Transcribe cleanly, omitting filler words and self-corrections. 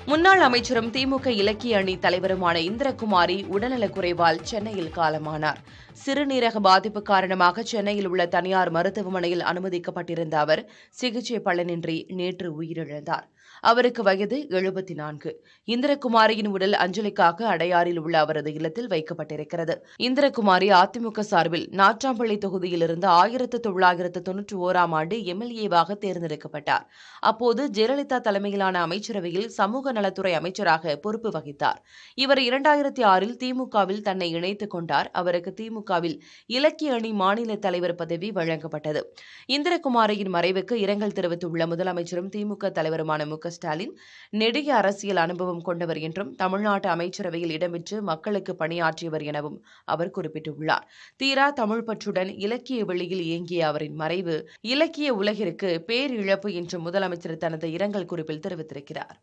முன்னாள் அமைச்சரும் திமுக இலக்கிய அணி தலைவருமான இந்திரகுமாரி உடல்நலக்குறைவால் சென்னையில் காலமானார். சிறுநீரக பாதிப்பு காரணமாக சென்னையில் உள்ள தனியார் மருத்துவமனையில் அனுமதிக்கப்பட்டிருந்த அவர் சிகிச்சை பலனின்றி நேற்று உயிரிழந்தார். அவருக்கு வயது 74. இந்திரகுமாரியின் உடல் அஞ்சலிக்காக அடையாறில் உள்ள அவரது இல்லத்தில் வைக்கப்பட்டிருக்கிறது. இந்திரகுமாரி அதிமுக சார்பில் நாட்றாம்பள்ளி தொகுதியிலிருந்து 1991ஆம் ஆண்டு எம்எல்ஏவாக தேர்ந்தெடுக்கப்பட்டார். அப்போது ஜெயலலிதா தலைமையிலான அமைச்சரவையில் சமூக நலத்துறை அமைச்சராக பொறுப்பு வகித்தார். இவர் 2006இல் திமுகவில் தன்னை இணைத்துக் கொண்டார். அவருக்கு திமுகவில் இலக்கிய அணி மாநில தலைவர் பதவி வழங்கப்பட்டது. இந்திரகுமாரியின் மறைவுக்கு இரங்கல் தெரிவித்துள்ள முதலமைச்சரும் திமுக தலைவருமான ஸ்டாலின் நெடிய அரசியல் அனுபவம் கொண்டவர் என்றும் தமிழ்நாட்டு அமைச்சரவையில் இடம்பெற்று மக்களுக்கு பணியாற்றியவர் எனவும் அவர் குறிப்பிட்டுள்ளார். தீரா தமிழ் பற்றுடன் இலக்கிய வெளியில் இயங்கிய அவரின் மறைவு இலக்கிய உலகிற்கு பேரிழப்பு என்று முதலமைச்சர் தனது இரங்கல் குறிப்பில் தெரிவித்திருக்கிறார்.